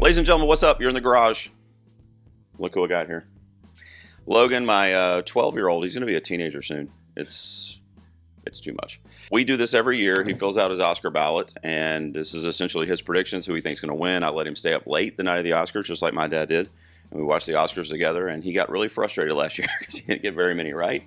Ladies and gentlemen, what's up? You're in the garage. Look who I got here. Logan, my 12-year-old, he's going to be a teenager soon. It's too much. We do this every year. He fills out his Oscar ballot, and this is essentially his predictions, who he thinks is going to win. I let him stay up late the night of the Oscars, just like my dad did, and we watched the Oscars together, and he got really frustrated last year because he didn't get very many right.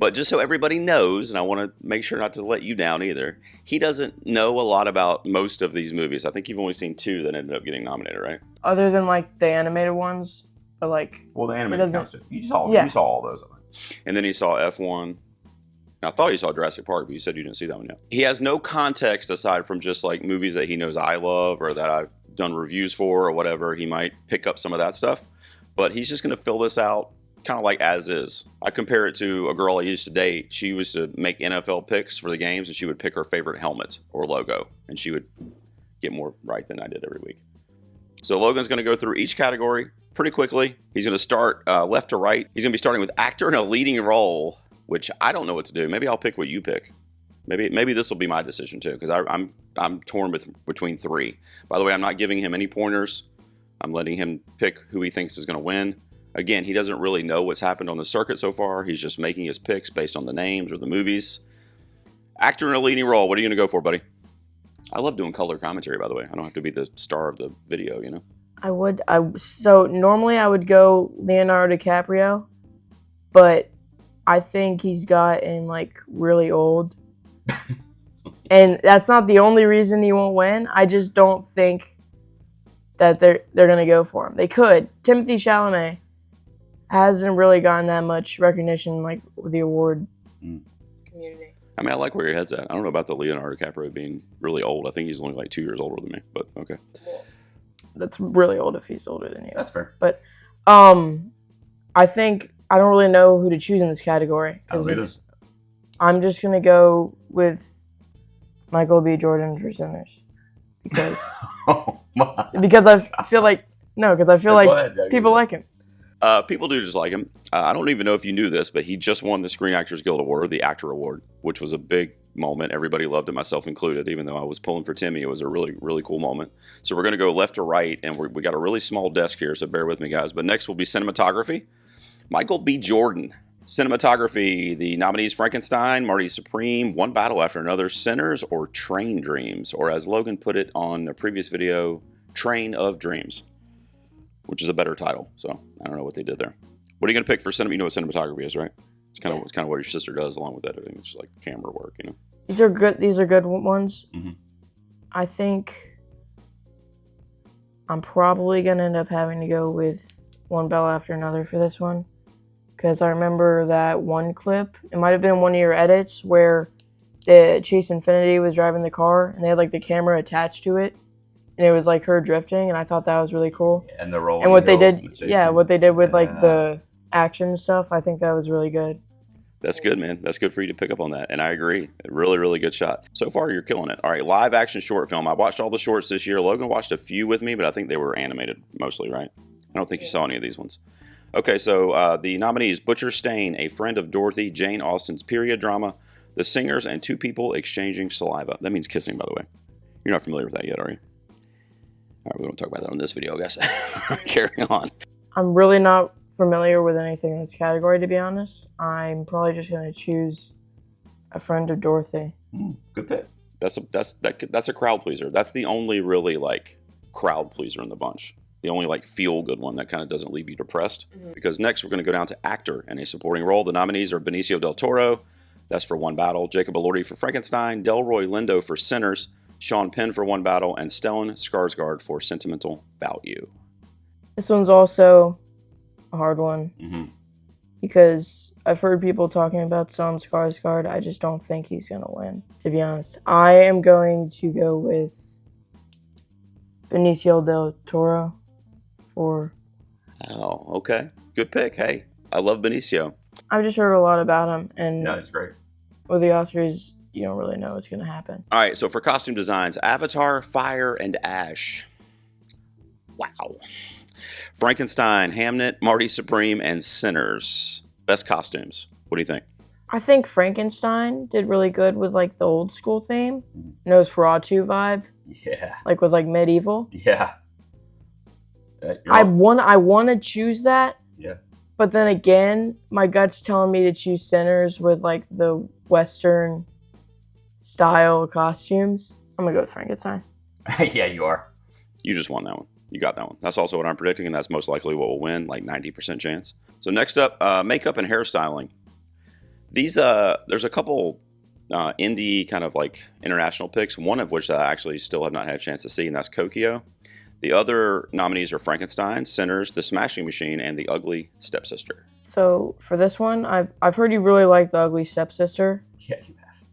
But just so everybody knows, and I want to make sure not to let you down either, he doesn't know a lot about most of these movies. I think you've only seen 2 that ended up getting nominated, right? Other than like the animated ones, but like... Well, the animated counts too. You saw all those, I think. And then he saw F1. I thought you saw Jurassic Park, but you said you didn't see that one yet. He has no context aside from just like movies that he knows I love or that I've done reviews for or whatever. He might pick up some of that stuff, but he's just going to fill this out kind of like as is. I compare it to a girl I used to date. She used to make NFL picks for the games, and she would pick her favorite helmet or logo, and she would get more right than I did every week. So Logan's going to go through each category pretty quickly. He's going to start left to right. He's going to be starting with actor in a leading role, which I don't know what to do. Maybe I'll pick what you pick. Maybe this will be my decision too, because I'm torn between 3. By the way, I'm not giving him any pointers. I'm letting him pick who he thinks is going to win. Again, he doesn't really know what's happened on the circuit so far. He's just making his picks based on the names or the movies. Actor in a leading role. What are you going to go for, buddy? I love doing color commentary, by the way. I don't have to be the star of the video, you know? I would. So normally I would go Leonardo DiCaprio, but I think he's gotten like really old. And that's not the only reason he won't win. I just don't think that they're going to go for him. They could. Timothée Chalamet hasn't really gotten that much recognition like with the award community. I mean, I like where your head's at. I don't know about the Leonardo DiCaprio being really old. I think he's only like 2 years older than me, but okay. That's really old if he's older than you. That's fair. But I think I don't really know who to choose in this category. I'm just going to go with Michael B. Jordan for Sinners. Because I feel like people like him. People do just like him. I don't even know if you knew this, but he just won the Screen Actors Guild Award, the Actor Award, which was a big moment. Everybody loved it, myself included. Even though I was pulling for Timmy, it was a really, really cool moment. So we're going to go left to right, and we got a really small desk here, so bear with me, guys. But next will be cinematography. Michael B. Jordan. Cinematography, the nominees Frankenstein, Marty Supreme, One Battle After Another, Sinners, or Train Dreams, or as Logan put it on a previous video, Train of Dreams, which is a better title. So I don't know what they did there. What are you going to pick for cinema? You know what cinematography is, right? It's kind of what your sister does along with editing. It's just like camera work, you know. These are good ones. Mm-hmm. I think I'm probably going to end up having to go with One Battle After Another for this one. Because I remember that one clip, it might have been one of your edits, where the Chase Infinity was driving the car, and they had like the camera attached to it, and it was like her drifting, and I thought that was really cool. And the rolling. And what they did with like the action stuff, I think that was really good. That's good, man. That's good for you to pick up on that, and I agree. Really, really good shot. So far, you're killing it. All right, live action short film. I watched all the shorts this year. Logan watched a few with me, but I think they were animated mostly, right? I don't think you saw any of these ones. Okay, so the nominees, Butcher Stain, A Friend of Dorothy, Jane Austen's period drama, The Singers, and Two People Exchanging Saliva. That means kissing, by the way. You're not familiar with that yet, are you? All right, we won't talk about that on this video, I guess. Carry on. I'm really not familiar with anything in this category, to be honest. I'm probably just going to choose A Friend of Dorothy. Good pick. That's a crowd pleaser. That's the only really, like, crowd pleaser in the bunch. The only like feel-good one that kind of doesn't leave you depressed. Mm-hmm. Because next we're going to go down to actor in a supporting role. The nominees are Benicio del Toro, that's for One Battle, Jacob Elordi for Frankenstein, Delroy Lindo for Sinners, Sean Penn for One Battle, and Stellan Skarsgård for Sentimental About You. This one's also a hard one. Mm-hmm. Because I've heard people talking about Stellan Skarsgård. I just don't think he's going to win, to be honest. I am going to go with Benicio del Toro. Oh, okay. Good pick. Hey, I love Benicio. I've just heard a lot about him, and yeah, it's great. With the Oscars, you don't really know what's going to happen. All right, so for costume designs, Avatar, Fire, and Ash. Wow. Frankenstein, Hamnet, Marty Supreme, and Sinners. Best costumes. What do you think? I think Frankenstein did really good with like the old school theme. Nosferatu vibe. Yeah. Like with like medieval. Yeah. I want to choose that. Yeah. But then again, my gut's telling me to choose Sinners with like the Western style costumes. I'm gonna go with Frankenstein. Yeah, you are. You just won that one. You got that one. That's also what I'm predicting, and that's most likely what will win, like 90% chance. So next up, makeup and hairstyling. These there's a couple indie kind of like international picks, one of which I actually still have not had a chance to see, and that's Kokio. The other nominees are Frankenstein, Sinners, The Smashing Machine, and The Ugly Stepsister. So for this one, I've heard you really like The Ugly Stepsister. Yeah, you have.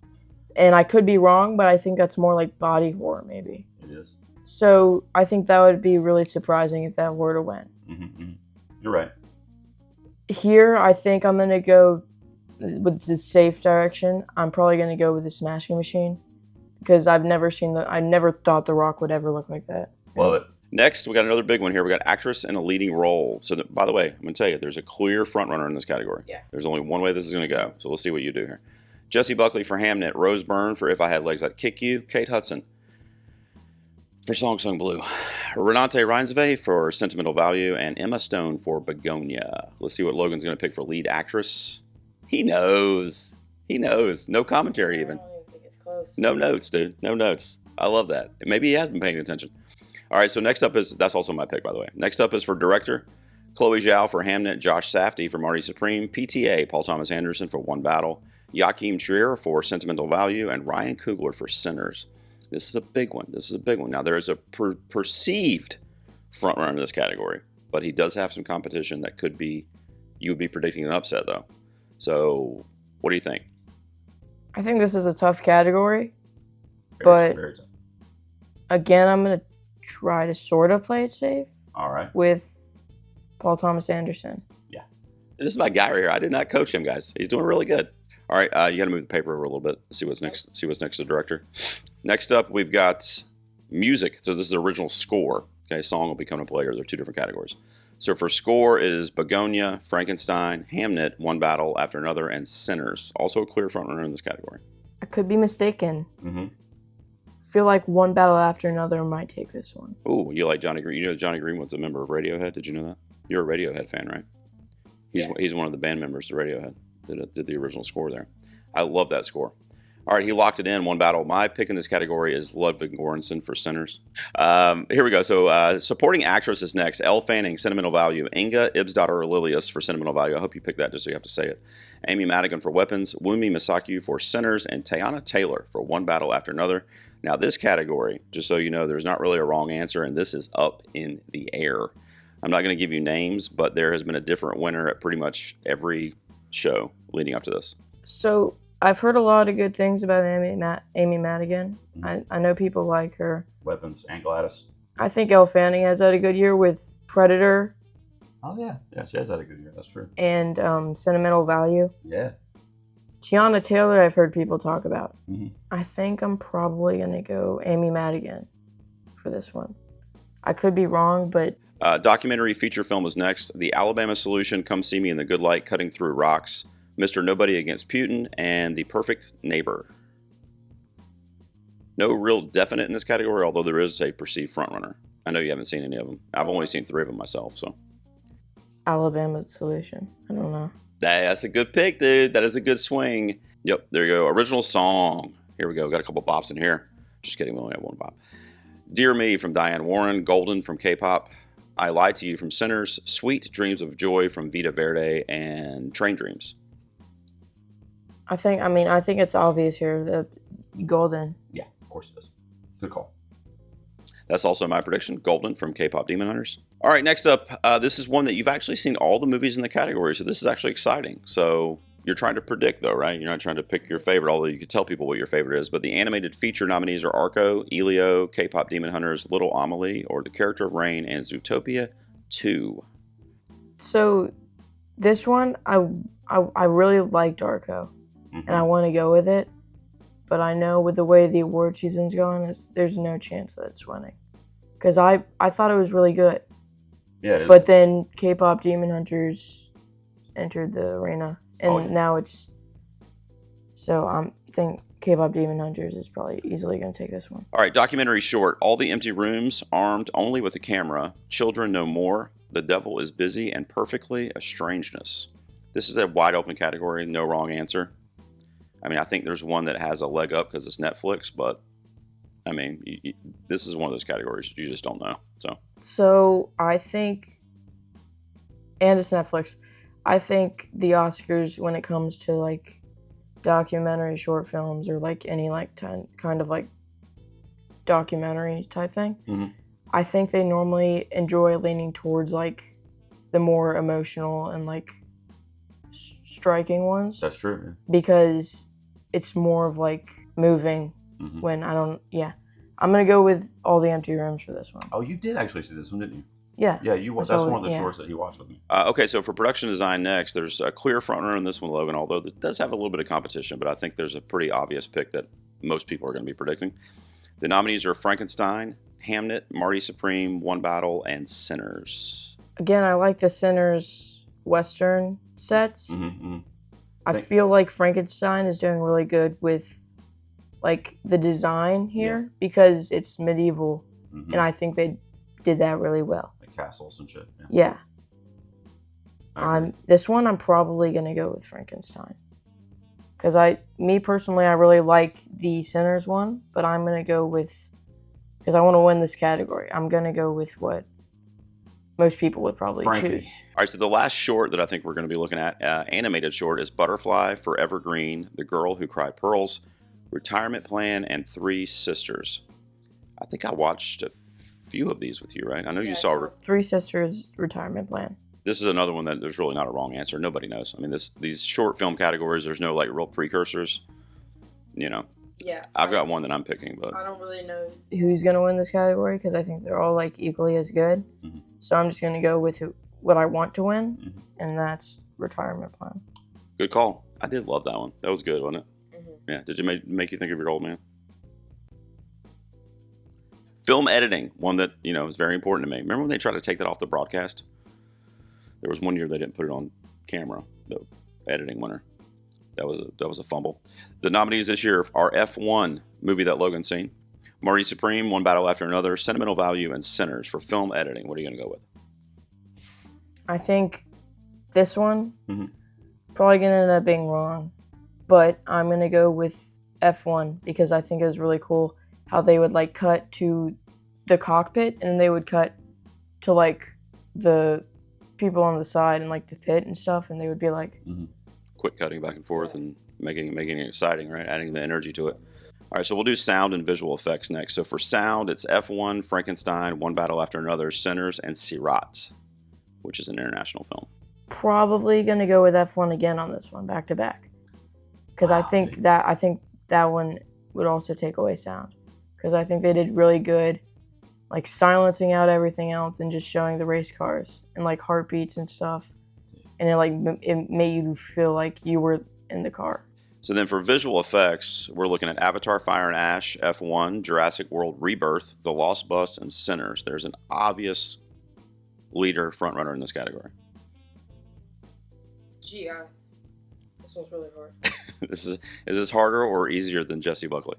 And I could be wrong, but I think that's more like body horror, maybe. It is. So I think that would be really surprising if that were to win. Mm-hmm. You're right. Here, I think I'm gonna go with the safe direction. I'm probably gonna go with The Smashing Machine because I never thought The Rock would ever look like that. Love it. Next, we got another big one here. We got actress in a leading role. So, by the way, I'm going to tell you, there's a clear frontrunner in this category. Yeah. There's only one way this is going to go. So, we'll see what you do here. Jessie Buckley for Hamnet, Rose Byrne for If I Had Legs I'd Kick You, Kate Hudson for Song Sung Blue, Renate Reinsve for Sentimental Value, and Emma Stone for Begonia. Let's see what Logan's going to pick for lead actress. He knows. He knows. No commentary even. I don't even think it's close. No notes, dude. No notes. I love that. Maybe he has been paying attention. All right, so next up is, that's also my pick, by the way. Next up is for director, Chloe Zhao for Hamnet, Josh Safdie for Marty Supreme, PTA, Paul Thomas Anderson for One Battle, Joachim Trier for Sentimental Value, and Ryan Coogler for Sinners. This is a big one. This is a big one. Now, there is a perceived frontrunner in this category, but he does have some competition that could be, you would be predicting an upset, though. So, what do you think? I think this is a tough category, Very tough. again, I'm going to try to sort of play it safe All right. with Paul Thomas Anderson. Yeah. This is my guy right here. I did not coach him, guys. He's doing really good. All right, you got to move the paper over a little bit. See what's next. See what's next to director. Next up, we've got music. So this is the original score. Okay, song will be coming up later. They're two different categories. So for score is Begonia, Frankenstein, Hamnet, One Battle After Another, and Sinners. Also a clear frontrunner in this category. I could be mistaken. Mm-hmm. Feel like One Battle After Another might take this one. Oh, you like Johnny Green? You know Johnny Greenwood's a member of Radiohead. Did you know that? You're a Radiohead fan, right? He's one of the band members to Radiohead that did the original score there. I love that score. All right, he locked it in. One Battle. My pick in this category is Ludwig Göransson for Sinners. Here we go. So supporting actress is next. Elle Fanning, Sentimental Value. Inga Ibsdottir Lilius for Sentimental Value. I hope you picked that just so you have to say it. Amy Madigan for Weapons. Wumi Misaki for Sinners. And Teyana Taylor for One Battle After Another. Now this category, just so you know, there's not really a wrong answer, and this is up in the air. I'm not going to give you names, but there has been a different winner at pretty much every show leading up to this. So I've heard a lot of good things about Amy Madigan. I know people like her. Weapons and Gladys. I think Elle Fanning has had a good year with Predator. Oh, yeah. Yeah, she has had a good year. That's true. And Sentimental Value. Yeah. Teyana Taylor, I've heard people talk about. Mm-hmm. I think I'm probably going to go Amy Madigan for this one. I could be wrong, but... Documentary feature film is next. The Alabama Solution, Come See Me in the Good Light, Cutting Through Rocks, Mr. Nobody Against Putin, and The Perfect Neighbor. No real definite in this category, although there is a perceived frontrunner. I know you haven't seen any of them. I've only seen 3 of them myself, so... Alabama Solution. I don't know. That's a good pick, dude. That is a good swing. Yep, there you go. Original song. Here we go. Got a couple bops in here. Just kidding. We only have one bop. Dear Me from Diane Warren. Golden from K-pop. I Lie to You from Sinners. Sweet Dreams of Joy from Vita Verde. And Train Dreams. I think it's obvious here. The Golden. Yeah, of course it is. Good call. That's also my prediction. Golden from K-pop Demon Hunters. All right, next up, this is one that you've actually seen all the movies in the category, so this is actually exciting. So you're trying to predict, though, right? You're not trying to pick your favorite, although you could tell people what your favorite is. But the animated feature nominees are Arco, Elio, K-pop Demon Hunters, Little Amelie, or The Character of Rain, and Zootopia 2. So this one, I really liked Arco, and I want to go with it. But I know with the way the award season's going, there's no chance that it's winning. Because I thought it was really good. Yeah, it is. But then K-pop Demon Hunters entered the arena, and now it's... So I think K-pop Demon Hunters is probably easily going to take this one. All right, documentary short. All the empty rooms, armed only with a camera. Children no more. The devil is busy and perfectly a strangeness. This is a wide open category. No wrong answer. I mean, I think there's one that has a leg up because it's Netflix, but I mean, this is one of those categories you just don't know. So I think, and it's Netflix, I think the Oscars, when it comes to like documentary short films or like any like kind of like documentary type thing, I think they normally enjoy leaning towards like the more emotional and like striking ones. That's true. Yeah. Because it's more of like moving when I'm gonna go with All the Empty Rooms for this one. Oh, you did actually see this one, didn't you? Yeah. Yeah, you watched. That's one of the shorts that you watched with me. Okay, so for production design next, there's a clear frontrunner in this one, Logan, although it does have a little bit of competition, but I think there's a pretty obvious pick that most people are going to be predicting. The nominees are Frankenstein, Hamnet, Marty Supreme, One Battle, and Sinners. Again, I like the Sinners Western sets. I feel like Frankenstein is doing really good with like the design here because it's medieval, and I think they did that really well. Like castles and shit. Yeah. This one I'm probably gonna go with Frankenstein because me personally, I really like the Sinners one, but I'm gonna go with because I want to win this category. I'm gonna go with what most people would probably choose. All right, so the last short that I think we're going to be looking at, animated short, is Butterfly, Forever Green, The Girl Who Cried Pearls, Retirement Plan, and Three Sisters. I think I watched a few of these with you, right? I know you saw Three Sisters, Retirement Plan. This is another one that there's really not a wrong answer. Nobody knows. I mean, these short film categories, there's no like real precursors. You know. Yeah. I've got one that I'm picking, but I don't really know who's gonna win this category because I think they're all like equally as good. So I'm just gonna go with what I want to win, and that's Retirement Plan. Good call. I did love that one. That was good, wasn't it? Yeah. Did you make you think of your old man? Film editing, one that is very important to me. Remember when they tried to take that off the broadcast? There was one year they didn't put it on camera. The editing winner. That was a fumble. The nominees this year are F1, movie that Logan's seen, Marty Supreme, One Battle After Another, Sentimental Value, and Sinners for film editing. What are you going to go with? I think this one probably going to end up being wrong, but I'm going to go with F1 because I think it was really cool how they would like cut to the cockpit and then they would cut to like the people on the side and like the pit and stuff, and they would be like quick cutting back and forth and making it exciting, right? Adding the energy to it. All right, so we'll do sound and visual effects next. So for sound, it's F1, Frankenstein, One Battle After Another, Sinners, and Sirat, which is an international film. Probably going to go with F1 again on this one, back to back, because I think that one would also take away sound, because I think they did really good, like silencing out everything else and just showing the race cars and like heartbeats and stuff. And it made you feel like you were in the car. So then for visual effects, we're looking at Avatar, Fire and Ash, F1, Jurassic World Rebirth, The Lost Bus, and Sinners. There's an obvious leader, frontrunner in this category. Gee, this one's really hard. Is this harder or easier than Jessie Buckley?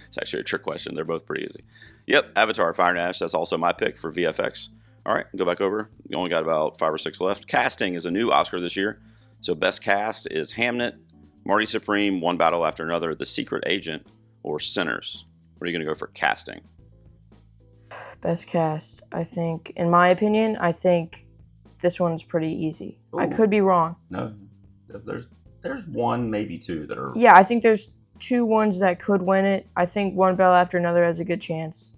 It's actually a trick question. They're both pretty easy. Yep, Avatar, Fire and Ash. That's also my pick for VFX. All right, go back over. You only got about 5 or 6 left. Casting is a new Oscar this year. So best cast is Hamnet, Marty Supreme, One Battle After Another, The Secret Agent, or Sinners. What are you going to go for casting? Best cast, I think, in my opinion, I think this one's pretty easy. Ooh. I could be wrong. No, there's one, maybe two that are... Yeah, I think there's 2 ones that could win it. I think One Battle After Another has a good chance.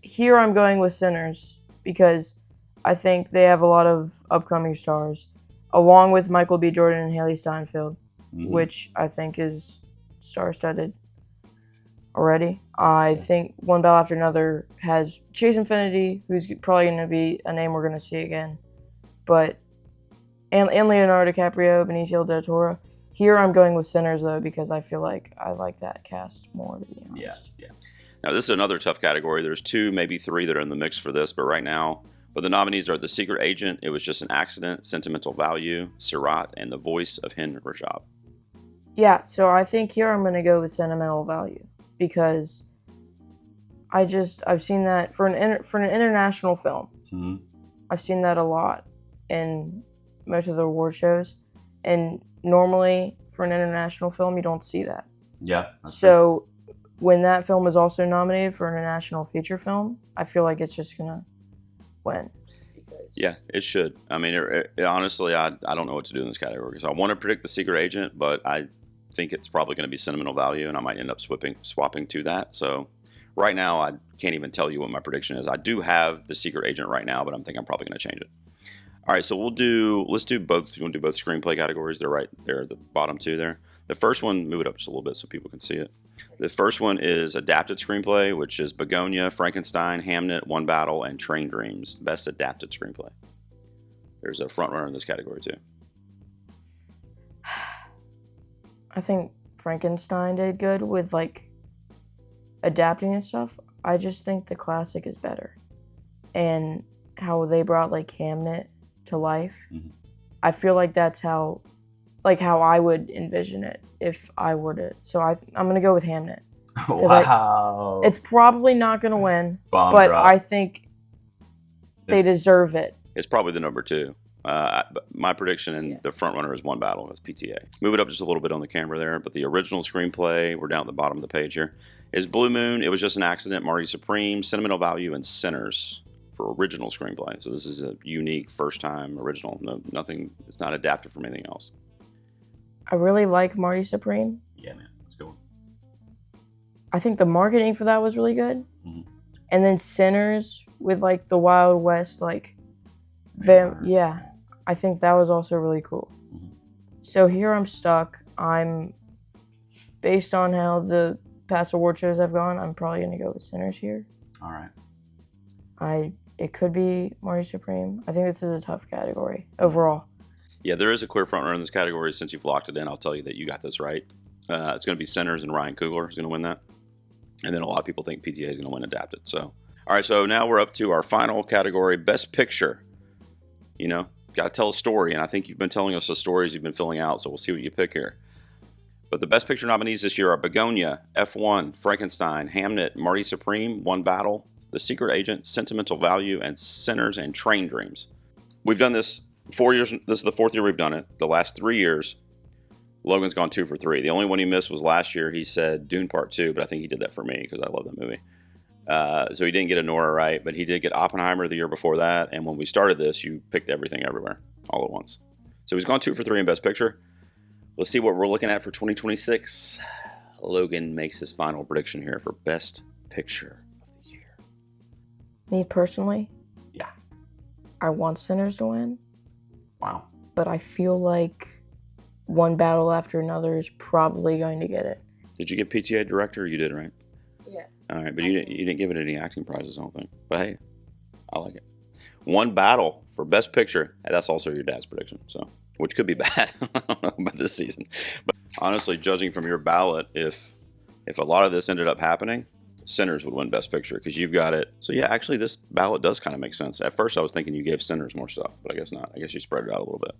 Here I'm going with Sinners, because I think they have a lot of upcoming stars, along with Michael B. Jordan and Haley Steinfeld, which I think is star-studded already. I think One Battle After Another has Chase Infinity, who's probably going to be a name we're going to see again, and Leonardo DiCaprio, Benicio del Toro. Here I'm going with Sinners, though, because I feel like I like that cast more, to be honest. Yeah. Now, this is another tough category. There's 2, maybe 3 that are in the mix for this, but right now, the nominees are The Secret Agent, It Was Just an Accident, Sentimental Value, Sirat, and The Voice of Hind Rajab. Yeah, so I think here I'm gonna go with sentimental value because I've seen that for an international film. Mhm. I've seen that a lot in most of the award shows, and normally for an international film you don't see that. Yeah. That's true. So when that film is also nominated for an international feature film, I feel like it's just gonna win. Yeah, it should. I mean, honestly, I don't know what to do in this category because I want to predict The Secret Agent, but I think it's probably going to be sentimental value, and I might end up swapping to that. So right now, I can't even tell you what my prediction is. I do have The Secret Agent right now, but I'm thinking I'm probably going to change it. All right, so let's do both. You want to do both screenplay categories? They're right there, the bottom two there. The first one, move it up just a little bit so people can see it. The first one is adapted screenplay, which is Begonia, Frankenstein, Hamnet, One Battle, and Train Dreams. Best adapted screenplay. There's a front runner in this category too. I think Frankenstein did good with like adapting and stuff. I just think the classic is better, and how they brought like Hamnet to life. Mhm. I feel like that's how I would envision it if I were to. So I'm gonna go with Hamnet. Wow. It's probably not gonna win, Bomb but drop. I think they deserve it. It's probably the number two. But my prediction and the front runner is One Battle. That's PTA. Move it up just a little bit on the camera there. But the original screenplay, we're down at the bottom of the page here, is Blue Moon. It Was Just an Accident, Marty Supreme, Sentimental Value, and Sinners for original screenplay. So this is a unique first time original. No, nothing. It's not adapted from anything else. I really like Marty Supreme. Yeah, man. Let's go. I think the marketing for that was really good. Mhm. And then Sinners with like the Wild West, like, yeah, I think that was also really cool. Mhm. So here I'm stuck. Based on how the past award shows have gone, I'm probably gonna go with Sinners here. All right. It could be Marty Supreme. I think this is a tough category overall. Yeah, there is a clear front runner in this category. Since you've locked it in, I'll tell you that you got this right. It's going to be Sinners, and Ryan Coogler is going to win that. And then a lot of people think PTA is going to win adapted. So, all right, so now we're up to our final category, Best Picture. You know, got to tell a story, and I think you've been telling us the stories you've been filling out, so we'll see what you pick here. But the Best Picture nominees this year are Begonia, F1, Frankenstein, Hamnet, Marty Supreme, One Battle, The Secret Agent, Sentimental Value, and Sinners and Train Dreams. We've done this 4 years. This is the fourth year we've done it. The last 3 years, Logan's gone 2 for 3. The only one he missed was last year. He said Dune Part 2, but I think he did that for me because I love that movie. So he didn't get a Nora right, but he did get Oppenheimer the year before that. And when we started this, you picked Everything Everywhere all at once. So he's gone 2 for 3 in Best Picture. Let's see what we're looking at for 2026. Logan makes his final prediction here for Best Picture of the year. Me personally, Yeah. I want Sinners to win, Wow. but I feel like One Battle After Another is probably going to get it. Did you give PTA director? You did, right? Yeah. All right, but you didn't give it any acting prizes, I don't think. But hey, I like it. One Battle for Best Picture. That's also your dad's prediction, so which could be bad. I don't know about this season. But honestly, judging from your ballot, if a lot of this ended up happening, Sinners would win Best Picture because you've got it. So yeah, actually, this ballot does kind of make sense. At first, I was thinking you gave Sinners more stuff, but I guess not. I guess you spread it out a little bit.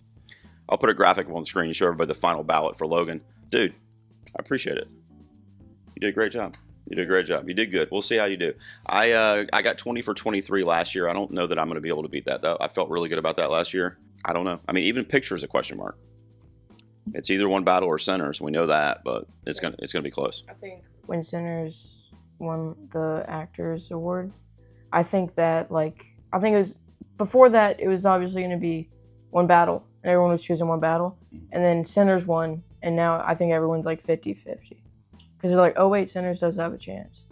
I'll put a graphic on the screen to show everybody the final ballot for Logan. Dude, I appreciate it. You did a great job. You did a great job. You did good. We'll see how you do. I got 20 for 23 last year. I don't know that I'm going to be able to beat that, though. I felt really good about that last year. I don't know. I mean, even picture is a question mark. It's either One Battle or Sinners. We know that, but it's gonna be close. I think when Sinners won the Actors Award, I think it was before that. It was obviously going to be One Battle, and everyone was choosing One Battle, and then Sinners won, and now I think everyone's like 50-50 because they're like, oh wait, Sinners does have a chance.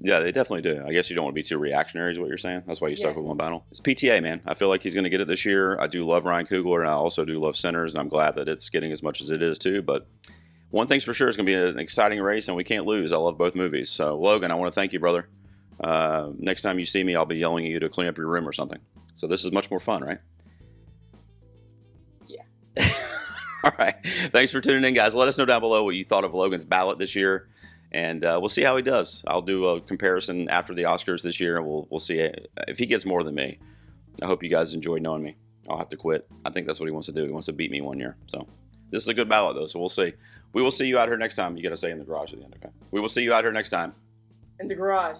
Yeah, they definitely do. I guess you don't want to be too reactionary is what you're saying. That's why you stuck with One Battle. It's PTA, man. I feel like he's going to get it this year. I do love Ryan Coogler, and I also do love Sinners, and I'm glad that it's getting as much as it is, too. But one thing's for sure, it's going to be an exciting race, and we can't lose. I love both movies. So, Logan, I want to thank you, brother. Next time you see me, I'll be yelling at you to clean up your room or something. So this is much more fun, right? Yeah. All right. Thanks for tuning in, guys. Let us know down below what you thought of Logan's ballot this year. And we'll see how he does. I'll do a comparison after the Oscars this year, and we'll see if he gets more than me. I hope you guys enjoyed knowing me. I'll have to quit. I think that's what he wants to do. He wants to beat me one year. So this is a good ballot, though, so we'll see. We will see you out here next time. You got to say in the garage at the end, okay? We will see you out here next time. In the garage.